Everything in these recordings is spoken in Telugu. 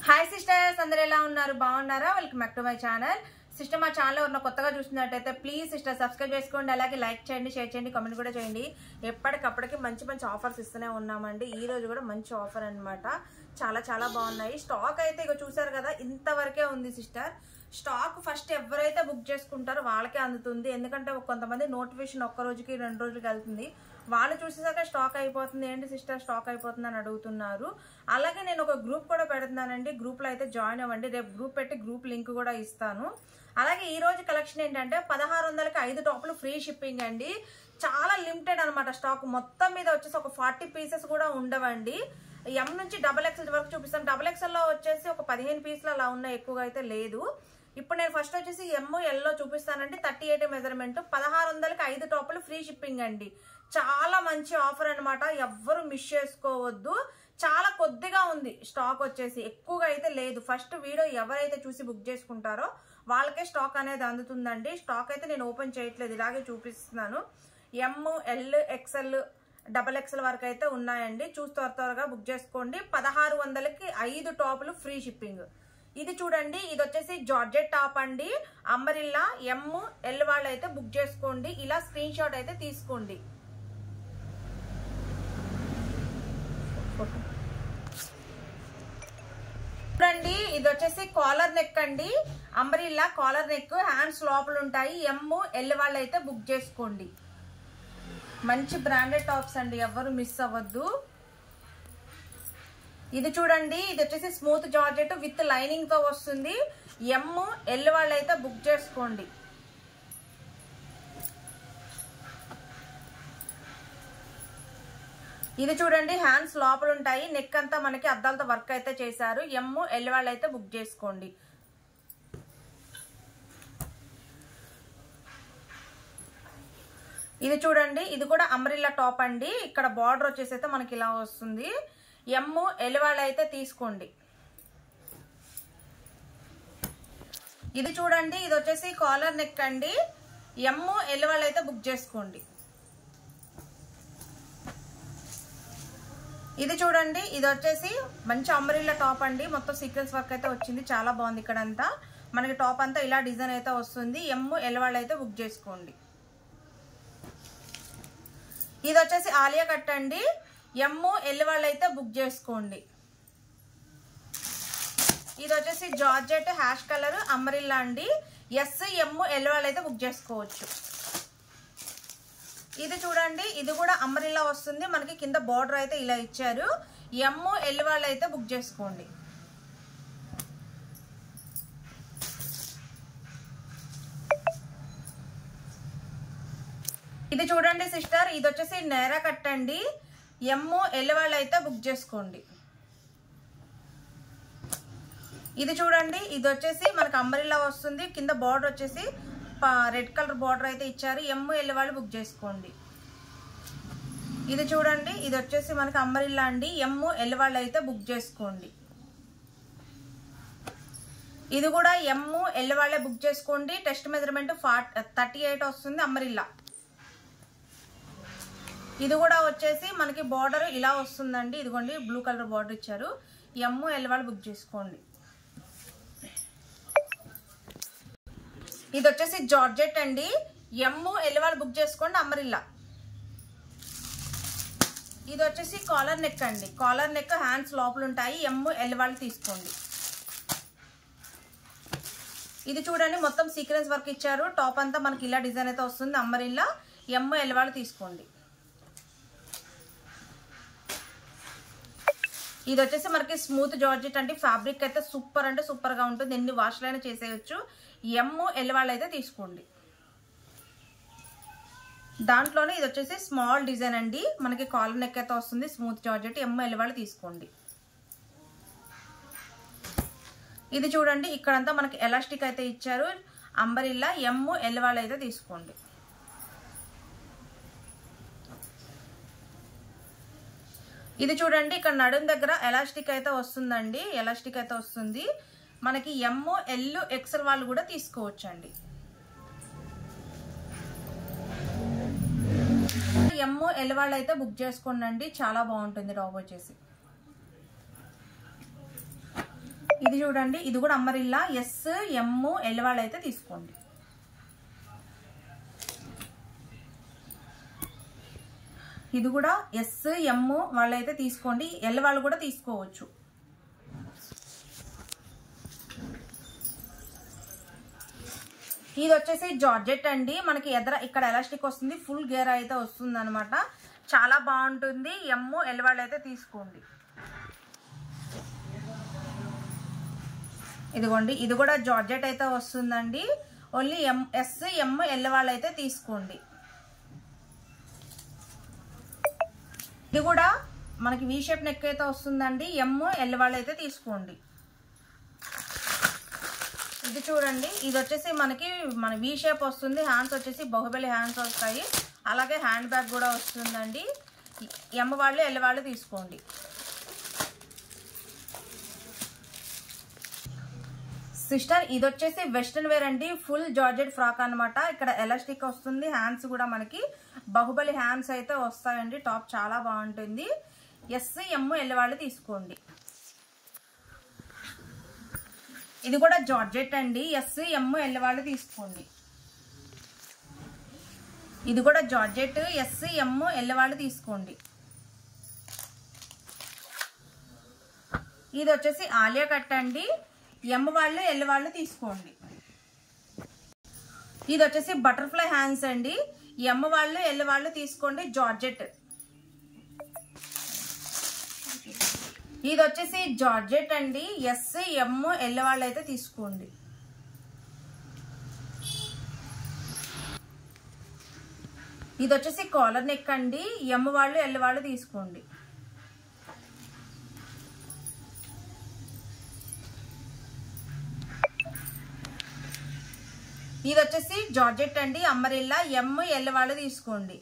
హాయ్ సిస్టర్స్, అందరూ ఎలా ఉన్నారు? బాగున్నారా? Welcome back to my channel. Sister, మా ఛానల్ ఎవరైనా కొత్తగా చూస్తున్నట్టయితే ప్లీజ్ సిస్టర్ సబ్స్క్రైబ్ చేసుకోండి, అలాగే లైక్ చేయండి, షేర్ చేయండి, కామెంట్ కూడా చేయండి. ఎప్పటికప్పటికి మంచి మంచి ఆఫర్స్ ఇస్తూనే ఉన్నామండి. ఈ రోజు కూడా మంచి ఆఫర్ అన్నమాట. చాలా చాలా బాగున్నాయి. స్టాక్ అయితే ఇక చూసారు కదా, ఇంతవరకే ఉంది సిస్టర్. స్టాక్ ఫస్ట్ ఎవరైతే బుక్ చేసుకుంటారో వాళ్ళకే అందుతుంది. ఎందుకంటే కొంతమంది నోటిఫికేషన్ ఒక్క రోజుకి 2 రోజులకి వెళ్తుంది. వాళ్ళు చూసేసాక స్టాక్ అయిపోతుంది, ఏంటి సిస్టర్ స్టాక్ అయిపోతుంది అని అడుగుతున్నారు. అలాగే నేను ఒక గ్రూప్ కూడా పెడుతున్నానండి. గ్రూప్ లో అయితే జాయిన్ అవ్వండి. రేపు గ్రూప్ పెట్టి గ్రూప్ లింక్ కూడా ఇస్తాను. అలాగే ఈ రోజు కలెక్షన్ ఏంటంటే 1600కి 5 టాప్లు ఫ్రీ షిప్పింగ్ అండి. చాలా లిమిటెడ్ అనమాట స్టాక్. మొత్తం మీద వచ్చేసి ఒక 40 పీసెస్ కూడా ఉండవండి. ఎం నుంచి XXL వరకు చూపిస్తాను. XXL లో వచ్చేసి ఒక 15 పీసులు అలా ఉన్నాయి, ఎక్కువగా అయితే లేదు. ఇప్పుడు నేను ఫస్ట్ వచ్చేసి ML లో చూపిస్తానండి. 38 మెజర్మెంట్, 1600కి 5 టాప్లు ఫ్రీ షిప్పింగ్ అండి. చాలా మంచి ఆఫర్ అనమాట, ఎవ్వరు మిస్ చేసుకోవద్దు. చాలా కొద్దిగా ఉంది స్టాక్, వచ్చేసి ఎక్కువగా అయితే లేదు. ఫస్ట్ వీడియో ఎవరైతే చూసి బుక్ చేసుకుంటారో వాళ్ళకే స్టాక్ అనేది అందుతుందండి. స్టాక్ అయితే నేను ఓపెన్ చేయట్లేదు, ఇలాగే చూపిస్తున్నాను. ML, XL, XXL వరకు అయితే ఉన్నాయండి. చూసి త్వరగా బుక్ చేసుకోండి. 1600కి 5 టాప్లు ఫ్రీ షిప్పింగ్. ఇది చూడండి, ఇది వచ్చేసి జార్జెట్ టాప్ అండి. అంబరిల్లా ML వాళ్ళు అయితే బుక్ చేసుకోండి. ఇలా స్క్రీన్ షాట్ అయితే తీసుకోండి. చూడండి, ఇది వచ్చేసి కాలర్ నెక్ అండి. అంబరిల్లా కాలర్ నెక్, హ్యాండ్స్ లోపల ఉంటాయి. ML వాళ్ళు అయితే బుక్ చేసుకోండి. మంచి బ్రాండెడ్ టాప్స్ అండి, ఎవరు మిస్ అవ్వద్దు. ఇది చూడండి, ఇది వచ్చేసి స్మూత్ జార్జెట్ విత్ లైనింగ్ తో వస్తుంది. ML వాళ్ళు అయితే బుక్ చేసుకోండి. ఇది చూడండి, హ్యాండ్స్ లోపల ఉంటాయి. నెక్ అంతా మనకి అద్దాలతో వర్క్ అయితే చేశారు. ML వాళ్ళు అయితే బుక్ చేసుకోండి. ఇది చూడండి, ఇది కూడా అంబ్రెల్లా టాప్ అండి. ఇక్కడ బార్డర్ వచ్చేసి అయితే మనకి ఇలా వస్తుంది. ML వాళ్ళు అయితే తీసుకోండి. ఇది చూడండి, ఇది వచ్చేసి కాలర్ నెక్ అండి. ML వాళ్ళు అయితే బుక్ చేసుకోండి. ఇది చూడండి, ఇది వచ్చేసి మంచి అంబ్రెల్లా టాప్ అండి. మొత్తం సీక్వెన్స్ వర్క్ అయితే వచ్చింది, చాలా బాగుంది. ఇక్కడంతా మనకి టాప్ అంతా ఇలా డిజైన్ అయితే వస్తుంది. ML వాళ్ళు అయితే బుక్ చేసుకోండి. ఇది వచ్చేసి ఆలియా కట్ అండి. ML వాళ్ళు అయితే బుక్ చేసుకోండి. ఇది వచ్చేసి జార్జెట్ హ్యాష్ కలర్ అంబ్రెల్లా అండి. ML వాళ్ళు అయితే బుక్ చేసుకోవచ్చు. ఇది చూడండి, ఇది కూడా అంబ్రెల్లా వస్తుంది. మనకి కింద బార్డర్ అయితే ఇలా ఇచ్చారు. ML వాళ్ళు అయితే బుక్ చేసుకోండి. ఇది చూడండి సిస్టర్, ఇది వచ్చేసి నేరా కట్ అండి. ML వాళ్ళు అయితే బుక్ చేసుకోండి. ఇది చూడండి, ఇది వచ్చేసి మనకి అంబ్రెల్లా వస్తుంది. కింద బార్డర్ వచ్చేసి రెడ్ కలర్ బార్డర్ అయితే ఇచ్చారు. ML వాళ్ళు బుక్ చేసుకోండి. ఇది చూడండి, ఇది వచ్చేసి మనకి అంబ్రెల్లా అండి. ML వాళ్ళు అయితే బుక్ చేసుకోండి. ఇది కూడా ML వాళ్ళే బుక్ చేసుకోండి. టెస్ట్ మెజర్మెంట్ 38 వస్తుంది అంబ్రెల్లా. ఇది కూడా వచ్చేసి మనకి బార్డర్ ఇలా వస్తుందండి. ఇదిగోండి, బ్లూ కలర్ బార్డర్ ఇచ్చారు. ML వాళ్ళు బుక్ చేసుకోండి. ఇది వచ్చేసి జార్జెట్ అండి. ML వాళ్ళు బుక్ చేసుకోండి అంబ్రెల్లా. ఇది వచ్చేసి కాలర్ నెక్ అండి. కాలర్ నెక్, హ్యాండ్స్ లోపల ఉంటాయి. ML వాళ్ళు తీసుకోండి. ఇది చూడండి, మొత్తం సీక్వెన్స్ వర్క్ ఇచ్చారు. టాప్ అంతా మనకి ఇలా డిజైన్ అయితే వస్తుంది అంబ్రెల్లా. ML వాళ్ళు తీసుకోండి. ఇది వచ్చేసి మనకి స్మూత్ జార్జెట్ అండి. ఫ్యాబ్రిక్ అయితే సూపర్ అంటే సూపర్ గా ఉంటుంది. ఎన్ని వాష్లైనా చేసేయచ్చు. ML వాళ్ళు అయితే తీసుకోండి. దాంట్లోనే ఇది వచ్చేసి స్మాల్ డిజైన్ అండి. మనకి కాలర్ నెక్ అయితే వస్తుంది, స్మూత్ జార్జెట్. ML వాళ్ళు తీసుకోండి. ఇది చూడండి, ఇక్కడంతా మనకి ఎలాస్టిక్ అయితే ఇచ్చారు అంబ్రెల్లా. ML వాళ్ళు అయితే తీసుకోండి. ఇది చూడండి, ఇక్కడ నడుం దగ్గర ఎలాస్టిక్ అయితే వస్తుందండి. ఎలాస్టిక్ అయితే వస్తుంది మనకి. ML, XL వాళ్ళు కూడా తీసుకోవచ్చండి. ML వాళ్ళు అయితే బుక్ చేసుకోండి. చాలా బాగుంటుంది టాప్ వచ్చేసి. ఇది చూడండి, ఇది కూడా అంబ్రెల్లా ఎస్ ఎం ఎల్ వాళ్ళు అయితే తీసుకోండి. ఇది కూడా ఎస్ ఎం వాళ్ళు అయితే తీసుకోండి, ఎల్ వాళ్ళు కూడా తీసుకోవచ్చు. ఇది వచ్చేసి జార్జెట్ అండి, మనకి ఎదర ఇక్కడ ఎలాస్టిక్ వస్తుంది, ఫుల్ గేర్ అయితే వస్తుంది అనమాట. చాలా బాగుంటుంది. ఎం ఎల్ వాళ్ళు అయితే తీసుకోండి. ఇదిగోండి, ఇది కూడా జార్జెట్ అయితే వస్తుందండి. ఓన్లీ ఎస్ ఎం ఎల్ వాళ్ళు అయితే తీసుకోండి. ఇది కూడా మనకి వి షేప్ నెక్ అయితే వస్తుందండి. ఎం ఎల్ వాళ్ళు అయితే తీసుకోండి. ఇది చూడండి, ఇది వచ్చేసి మనకి వి షేప్ వస్తుంది. హ్యాండ్స్ వచ్చేసి బాహుబలి హ్యాండ్స్ వస్తాయి. అలాగే హ్యాండ్ బ్యాగ్ కూడా వస్తుందండి. ఎం వాళ్ళు ఎల్ వాళ్ళు తీసుకోండి. సిస్టర్, ఇది వచ్చేసి వెస్ట్రన్ వేర్ అండి, ఫుల్ జార్జెట్ ఫ్రాక్ అనమాట. ఇక్కడ ఎలాస్టిక్ వస్తుంది. హ్యాండ్స్ కూడా మనకి బాహుబలి హ్యాండ్స్ అయితే వస్తాయండి. టాప్ చాలా బాగుంటుంది. ఎస్ ఎం ఎల్ వాళ్ళు తీసుకోండి. ఇది కూడా జార్జెట్ అండి, ఎస్ ఎం ఎల్ వాళ్ళు తీసుకోండి. ఇది కూడా జార్జెట్, ఎస్ ఎం ఎల్ వాళ్ళు తీసుకోండి. ఇది వచ్చేసి ఆలియా కట్ అండి, ఎం వాళ్ళు ఎల్ వాళ్ళు తీసుకోండి. ఇది వచ్చేసి బటర్ఫ్లై హ్యాండ్స్ అండి, ఎం వాళ్ళు ఎల్ వాళ్ళు తీసుకోండి. జార్జెట్. ఇది వచ్చేసి జార్జెట్ అండి, ఎస్ ఎం ఎల్ వాళ్ళు అయితే తీసుకోండి. ఇది వచ్చేసి కాలర్ నెక్ అండి, ఎం వాళ్ళు ఎల్ వాళ్ళు తీసుకోండి. ఇది వచ్చేసి జార్జెట్ అండి, అంబ్రెల్లా, ఎం ఎల్ వాళ్ళు తీసుకోండి.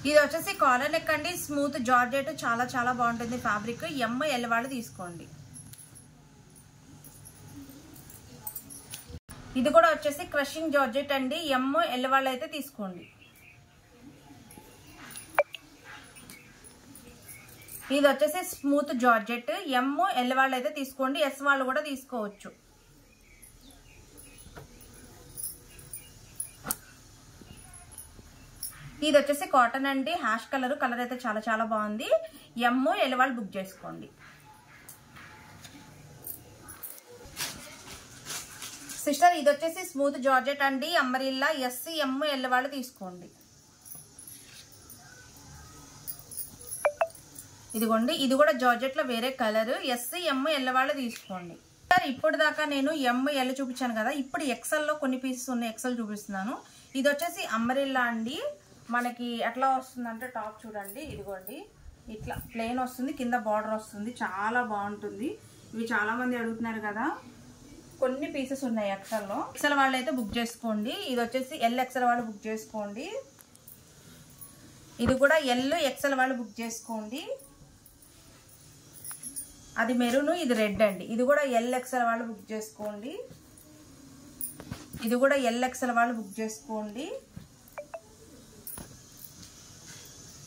ఇది వచ్చేసి కాలర్ నెక్ అండి, స్మూత్ జార్జెట్, చాలా చాలా బాగుంటుంది ఫ్యాబ్రిక్. ఎం ఎల్ వాళ్ళు తీసుకోండి. ఇది కూడా వచ్చేసి క్రషింగ్ జార్జెట్ అండి, ఎం ఎల్ వాళ్ళు అయితే తీసుకోండి. ఇది వచ్చేసి స్మూత్ జార్జెట్, ఎం ఎల్ వాళ్ళు అయితే తీసుకోండి. ఎస్ వాళ్ళు కూడా తీసుకోవచ్చు. ఇది వచ్చేసి కాటన్ అండి, హ్యాష్ కలర్. కలర్ అయితే చాలా చాలా బాగుంది. ఎం ఎల్ వాళ్ళు బుక్ చేసుకోండి. సిస్టర్, ఇది వచ్చేసి స్మూత్ జార్జెట్ అండి, అంబ్రెల్లా, ఎస్ ఎం ఎల్ వాళ్ళు తీసుకోండి. ఇదిగోండి, ఇది కూడా జార్జెట్ లో వేరే కలర్, ఎస్ ఎం ఎల్ వాళ్ళు తీసుకోండి. ఇప్పుడు దాకా నేను ఎం ఎల్ చూపించాను కదా, ఇప్పుడు ఎక్సెల్ లో కొన్ని పీసెస్ ఉన్నాయి, ఎక్సెల్ చూపిస్తున్నాను. ఇది వచ్చేసి అంబ్రెల్లా అండి, మనకి ఎట్లా వస్తుందంటే టాప్ చూడండి, ఇదిగోండి ఇట్లా ప్లెయిన్ వస్తుంది, కింద బార్డర్ వస్తుంది, చాలా బాగుంటుంది. ఇవి చాలా మంది అడుగుతున్నారు కదా, కొన్ని పీసెస్ ఉన్నాయి ఎక్సెల్లో. ఎక్సెల్ వాళ్ళు అయితే బుక్ చేసుకోండి. ఇది వచ్చేసి ఎల్ ఎక్సెల్ వాళ్ళు బుక్ చేసుకోండి. ఇది కూడా ఎల్ ఎక్సెల్ వాళ్ళు బుక్ చేసుకోండి. అది మెరూన్, ఇది రెడ్ అండి. ఇది కూడా ఎల్ ఎక్సెల్ వాళ్ళు బుక్ చేసుకోండి. ఇది కూడా ఎల్ ఎక్సెల్ వాళ్ళు బుక్ చేసుకోండి.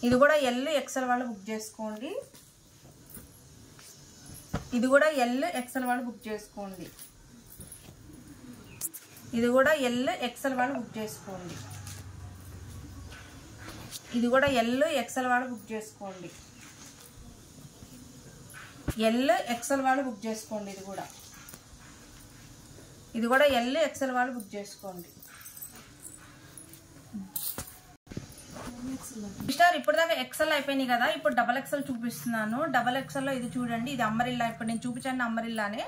ఇది కూడా ఎల్ ఎక్సెల్ వాళ్ళు బుక్ చేసుకోండి. ఇది కూడా ఎల్ ఎక్సెల్ వాళ్ళు బుక్ చేసుకోండి. ఇది కూడా ఎల్ ఎక్సెల్ వాళ్ళు బుక్ చేసుకోండి. ఇది కూడా ఎల్ ఎక్సెల్ వాళ్ళు బుక్ చేసుకోండి. ఎల్ ఎక్సెల్ వాళ్ళు బుక్ చేసుకోండి. ఇది కూడా ఎల్ ఎక్సెల్ వాళ్ళు బుక్ చేసుకోండి. సిస్టర్, ఇప్పుడు దాకా ఎక్సెల్ అయిపోయినాయి కదా, ఇప్పుడు డబల్ ఎక్సెల్ చూపిస్తున్నాను. డబల్ ఎక్సెల్ లో ఇది చూడండి, ఇది అంబ్రెల్లా. ఇప్పుడు నేను చూపించాను అంబ్రెల్లానే,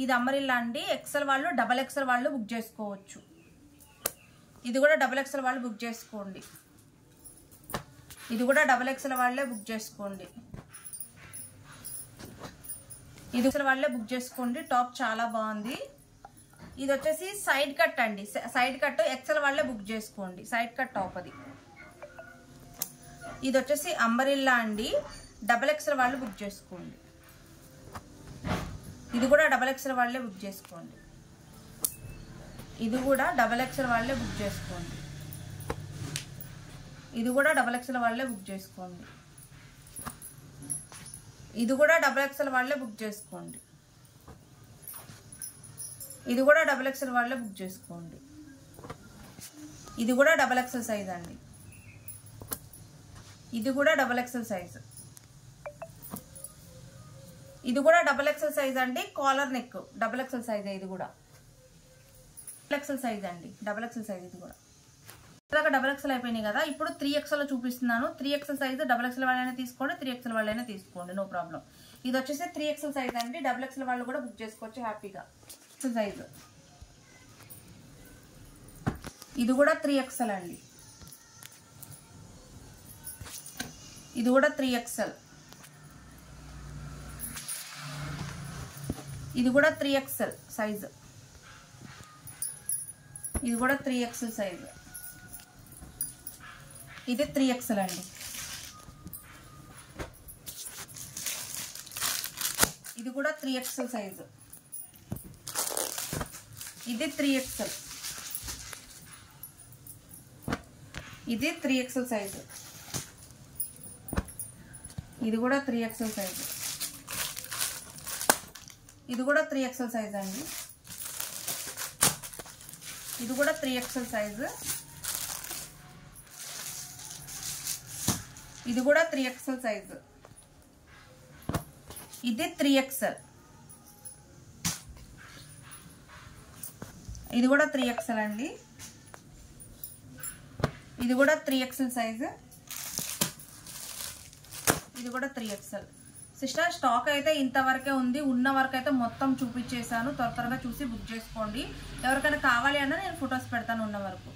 ఇది అంబ్రెల్లా అండి. ఎక్సెల్ వాళ్ళు, డబల్ ఎక్సెల్ వాళ్ళు బుక్ చేసుకోవచ్చు. ఇది కూడా డబల్ ఎక్సెల్ వాళ్ళు బుక్ చేసుకోండి. ఇది కూడా డబల్ ఎక్సెల్ వాళ్ళే బుక్ చేసుకోండి. ఇది ఎక్సెల్ వాళ్ళే బుక్ చేసుకోండి. టాప్ చాలా బాగుంది. ఇది వచ్చేసి సైడ్ కట్ అండి, సైడ్ కట్ ఎక్సెల్ వాళ్ళే బుక్ చేసుకోండి. సైడ్ కట్ టాప్ అది. ఇది వచ్చేసి అంబ్రెల్లా అండి, డబల్ ఎక్సెల్ వాళ్ళు బుక్ చేసుకోండి. ఇది కూడా డబల్ ఎక్సెల్ వాళ్ళే బుక్ చేసుకోండి. ఇది కూడా డబల్ ఎక్సెల్ వాళ్ళే బుక్ చేసుకోండి. ఇది కూడా డబల్ ఎక్సెల్ వాళ్ళే బుక్ చేసుకోండి. ఇది కూడా XXL వాళ్ళే బుక్ చేసుకోండి. ఇది కూడా XXL వాళ్ళే బుక్ చేసుకోండి. ఇది కూడా XXL సైజ్ అండి. ఇది కూడా XXL సైజ్. ఇది కూడా XXL సైజ్ అండి. Collar neck XXL size. ఇది కూడా XXL సైజ్ అండి. XXL size. ఇది కూడా ఇలాగ XXL అయిపోయినాయి కదా. ఇప్పుడు 3XL చూపిస్తున్నాను. 3XL సైజ్ XXL వాళ్ళైనా తీసుకోండి, 3XL వాళ్ళైనా తీసుకోండి, నో ప్రాబ్లం. ఇది వచ్చేసి 3XL సైజ్ అండి. XXL వాళ్ళు కూడా బుక్ చేసుకోవచ్చు హ్యాపీగా. సైజ్ ఇది కూడా 3XL అండి. ఇది కూడా 3XL. ఇది కూడా 3XL సైజ్. ఇది కూడా 3XL సైజ్. ఇది 3XL అండి. ఇది కూడా 3XL సైజు. ఇది 3XL. ఇది 3XL సైజు. ఇది కూడా 3XL సైజు. ఇది కూడా 3XL సైజ్ అండి. ఇది కూడా 3XL సైజు. ఇది కూడా 3XL సైజు. ఇది 3XL. ఇది కూడా 3XL అండి. ఇది కూడా 3XL సైజు. ఇది కూడా 3XL. సిస్టర్ స్టాక్ అయితే ఇంతవరకే ఉంది. ఉన్న వరకు అయితే మొత్తం చూపించేసాను. త్వరగా చూసి బుక్ చేసుకోండి. ఎవరికైనా కావాలి అన్నా నేను ఫొటోస్ పెడతాను ఉన్న వరకు.